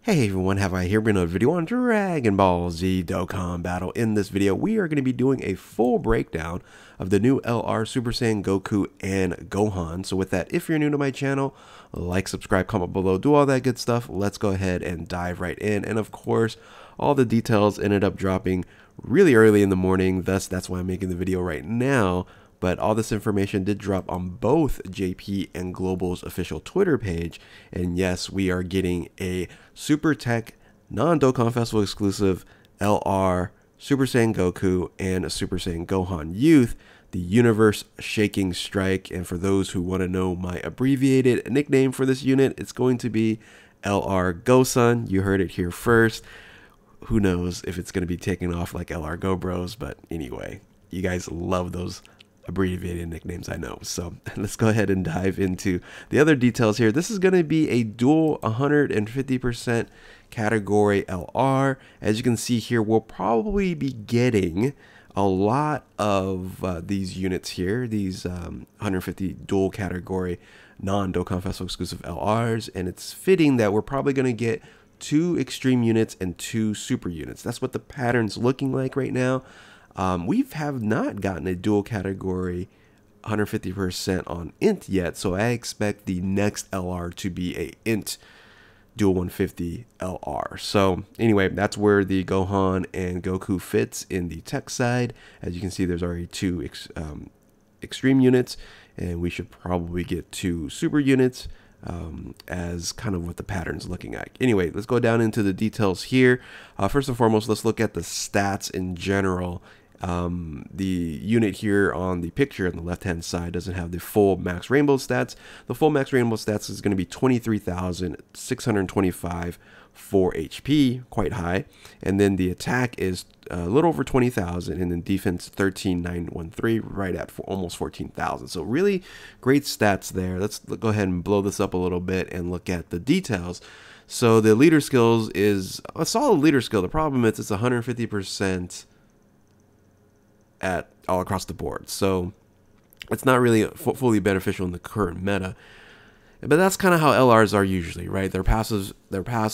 Hey everyone, have I here been a video on Dragon Ball Z Dokkan Battle. In this video, we are going to be doing a full breakdown of the new LR Super Saiyan Goku and Gohan. So with that, if you're new to my channel, like, subscribe, comment below, do all that good stuff. Let's go ahead and dive right in. And of course, all the details ended up dropping really early in the morning. Thus, that's why I'm making the video right now. But all this information did drop on both JP and Global's official Twitter page. And yes, we are getting a Super Tech non-Dokkan Festival exclusive LR Super Saiyan Goku and a Super Saiyan Gohan Youth, the Universe Shaking Strike. And for those who want to know my abbreviated nickname for this unit, it's going to be LR GoSon. You heard it here first. Who knows if it's going to be taken off like LR Go Bros, but anyway, you guys love those abbreviated nicknames, I know. So let's go ahead and dive into the other details here. This is going to be a dual 150% category LR. As you can see here, we'll probably be getting a lot of these units here, these 150 dual category non-Dokkan Festival exclusive LRs, and it's fitting that we're probably going to get 2 extreme units and 2 super units. That's what the pattern's looking like right now. We have not gotten a dual category 150% on int yet, so I expect the next LR to be a int dual 150 LR. So anyway, that's where the Gohan and Goku fits in the tech side. As you can see, there's already 2 extreme units, and we should probably get 2 super units as kind of what the pattern's looking like. Anyway, let's go down into the details here. First and foremost, let's look at the stats in general. The unit here on the picture on the left hand side doesn't have the full max rainbow stats. The full max rainbow stats is going to be 23,625 for HP, quite high, and then the attack is a little over 20,000, and then defense 13,913, right at almost 14,000. So really great stats there. Let's go ahead and blow this up a little bit and look at the details. So the leader skills is a solid leader skill. The problem is it's 150% at all across the board, so it's not really fully beneficial in the current meta. But that's kind of how LRs are usually, right? Their passives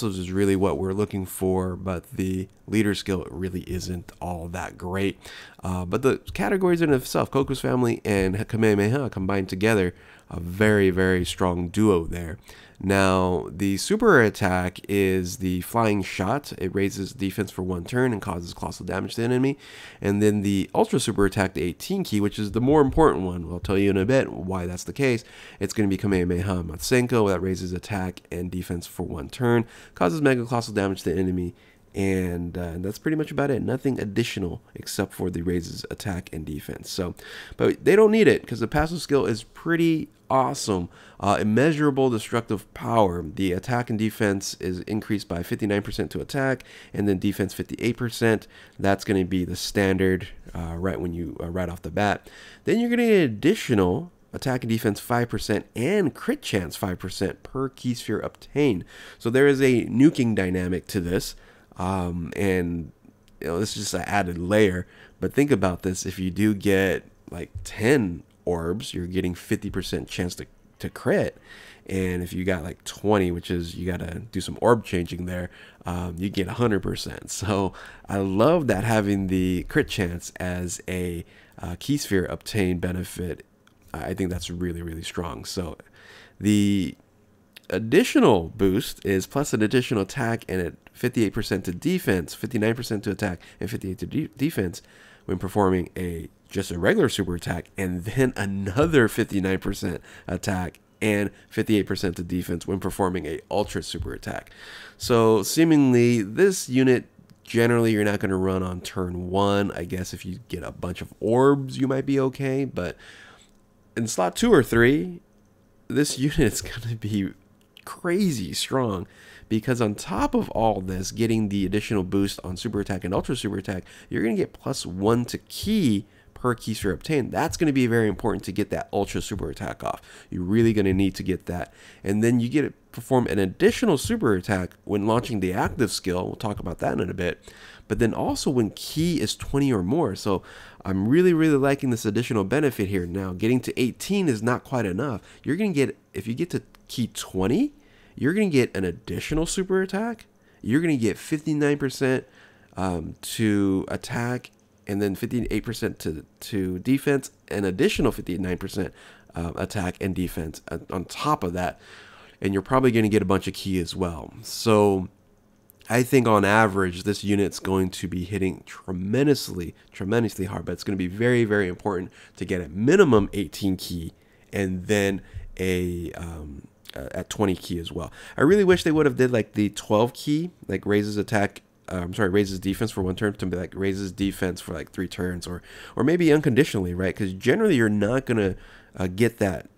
is really what we're looking for, but the leader skill really isn't all that great. But the categories in itself, Goku's family and Kamehameha combined together, a very, very strong duo there. Now, the super attack is the flying shot. It raises defense for 1 turn and causes colossal damage to the enemy. And then the ultra super attack, the 18 key, which is the more important one. I'll tell you in a bit why that's the case. It's going to be Kamehameha Matsenko. That raises attack and defense for 1 turn, causes mega colossal damage to the enemy. And that's pretty much about it. Nothing additional except for the raises attack and defense. So, but they don't need it because the passive skill is pretty awesome. Immeasurable destructive power. The attack and defense is increased by 59% to attack, and then defense 58%. That's going to be the standard right when you right off the bat. Then you're going to get additional attack and defense 5% and crit chance 5% per key sphere obtained. So there is a nuking dynamic to this. And you know, this is just an added layer, but think about this. If you do get like 10 orbs, you're getting 50% chance to crit. And if you got like 20, which is you got to do some orb changing there, you get 100%. So I love that having the crit chance as a key sphere obtained benefit. I think that's really, really strong. So the additional boost is plus an additional attack and at 58% to defense, 59% to attack, and 58% to defense when performing just a regular super attack, and then another 59% attack and 58% to defense when performing a ultra super attack. So seemingly this unit generally you're not going to run on turn 1. I guess if you get a bunch of orbs you might be okay, but in slot 2 or 3 this unit is going to be crazy strong, because on top of all this, getting the additional boost on super attack and ultra super attack, you're going to get +1 to key per key sphere obtained. That's going to be very important to get that ultra super attack off. You're really going to need to get that, and then you get to perform an additional super attack when launching the active skill. We'll talk about that in a bit. But then also when key is 20 or more. So I'm really, really liking this additional benefit here. Now, getting to 18 is not quite enough. You're going to get, if you get to key 20, you're going to get an additional super attack, you're going to get 59% to attack, and then 58% to defense, an additional 59% attack and defense on top of that. And you're probably going to get a bunch of ki as well. So I think on average, this unit's going to be hitting tremendously hard, but it's going to be very, very important to get at minimum 18 ki and then at 20 ki as well. I really wish they would have did like the 12 ki, like raises attack, raises defense for 1 turn to be like raises defense for like 3 turns, or maybe unconditionally, right? Because generally you're not going to get that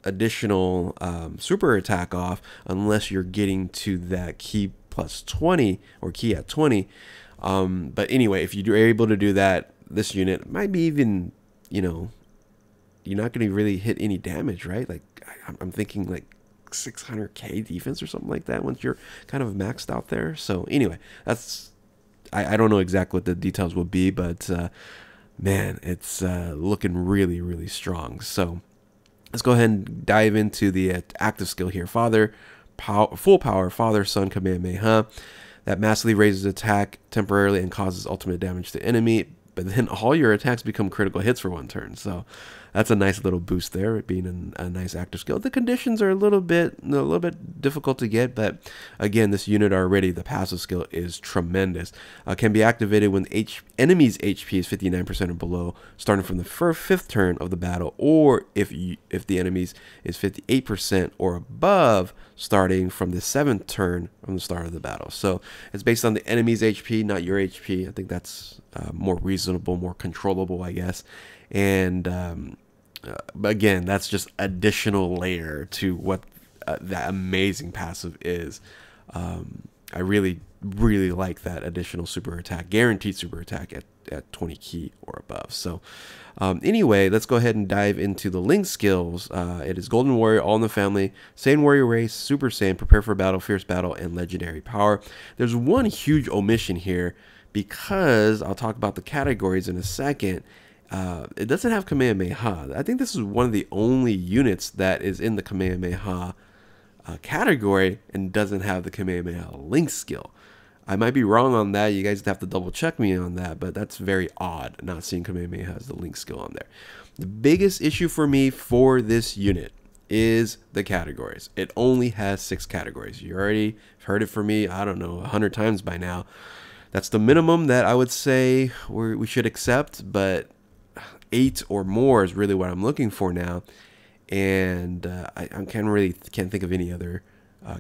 additional super attack off unless you're getting to that ki plus 20 or ki at 20. But anyway, if you're able to do that, this unit might be even, you know, you're not going to really hit any damage, right? Like I'm thinking like 600k defense or something like that once you're kind of maxed out there. So anyway, that's I don't know exactly what the details will be, but man, it's looking really, really strong. So let's go ahead and dive into the active skill here. Full power, Father, Son, Kamehameha. That massively raises attack temporarily and causes ultimate damage to enemy, but then all your attacks become critical hits for 1 turn. So that's a nice little boost there, it being a nice active skill. The conditions are a little bit difficult to get, but again, this unit already, the passive skill is tremendous. Can be activated when enemy's HP is 59% or below, starting from the 5th turn of the battle, or if the enemy's is 58% or above, starting from the 7th turn from the start of the battle. So it's based on the enemy's HP, not your HP. I think that's more reasonable, more controllable, I guess. And but again, that's just additional layer to what that amazing passive is. I really like that additional super attack, guaranteed super attack at 20 ki or above. So anyway, let's go ahead and dive into the link skills. It is Golden Warrior, All in the Family, Saiyan Warrior Race, Super Saiyan, Prepare for Battle, Fierce Battle, and Legendary Power. There's one huge omission here, because I'll talk about the categories in a second. It doesn't have Kamehameha. I think this is one of the only units that is in the Kamehameha category and doesn't have the Kamehameha link skill. I might be wrong on that. You guys have to double check me on that, but that's very odd not seeing Kamehameha as the link skill on there. The biggest issue for me for this unit is the categories. It only has 6 categories. You already heard it from me, I don't know, 100 times by now. That's the minimum that I would say we should accept, but 8 or more is really what I'm looking for now. And I can't think of any other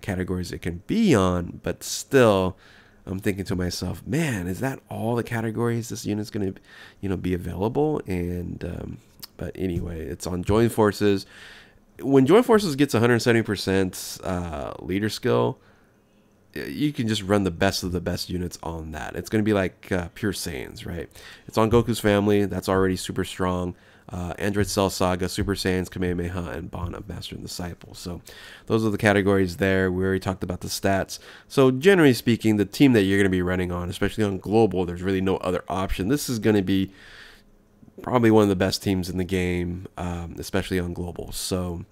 categories it can be on, but still I'm thinking to myself, man, is that all the categories this unit's going to be available? And but anyway, it's on Joint Forces. When Joint Forces gets 170% leader skill, you can just run the best of the best units on that. It's going to be like pure Saiyans, right? It's on Goku's family. That's already super strong. Android Cell Saga, Super Saiyans, Kamehameha, and Bond of Master and Disciple. So those are the categories there. We already talked about the stats. So generally speaking, the team that you're going to be running on, especially on Global, there's really no other option. This is going to be probably one of the best teams in the game, especially on Global. So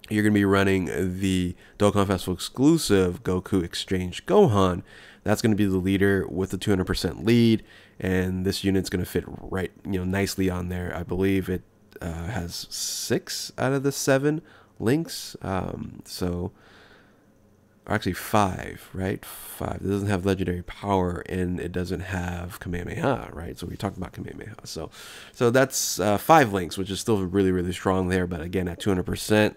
you're going to be running the Dokkan Festival exclusive Goku Exchange Gohan. That's going to be the leader with the 200% lead, and this unit's going to fit right, nicely on there. I believe it has 6 out of the 7 links. So actually 5, right? 5. It doesn't have legendary power, and it doesn't have Kamehameha, right? So we talked about Kamehameha. So that's 5 links, which is still really, really strong there. But again, at 200%,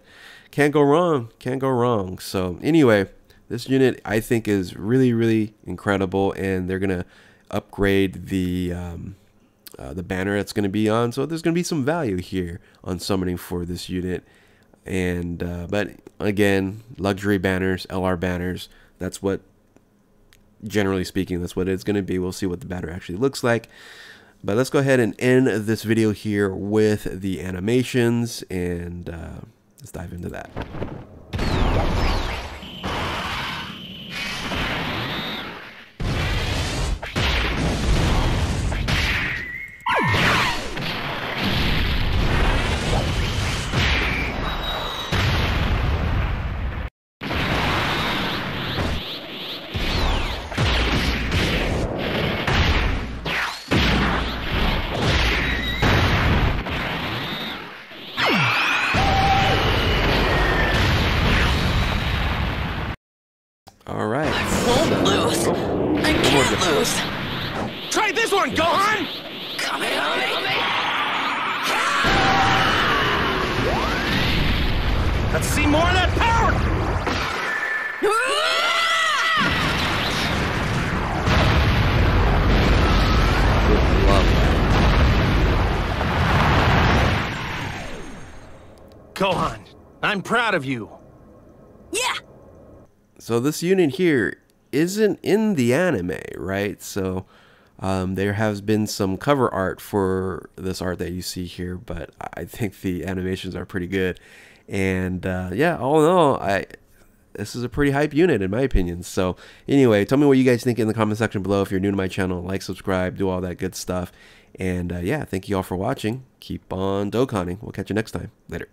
can't go wrong. Can't go wrong. So anyway, this unit I think is really, really incredible, and they're gonna upgrade the banner that's gonna be on. So there's gonna be some value here on summoning for this unit. And but again, luxury banners, LR banners, that's what, generally speaking, that's what it's going to be. We'll see what the banner actually looks like. But let's go ahead and end this video here with the animations, and let's dive into that. All right. Won't lose. I can't lose. Try this one, Gohan! Coming on me. Let's see more of that power! Love that. Gohan, I'm proud of you. Yeah. So this unit here isn't in the anime, right? So there has been some cover art for this art that you see here, but I think the animations are pretty good. And yeah, all in all, this is a pretty hype unit in my opinion. So anyway, tell me what you guys think in the comment section below. If you're new to my channel, like, subscribe, do all that good stuff. And yeah, thank you all for watching. Keep on Dokkaning. We'll catch you next time. Later.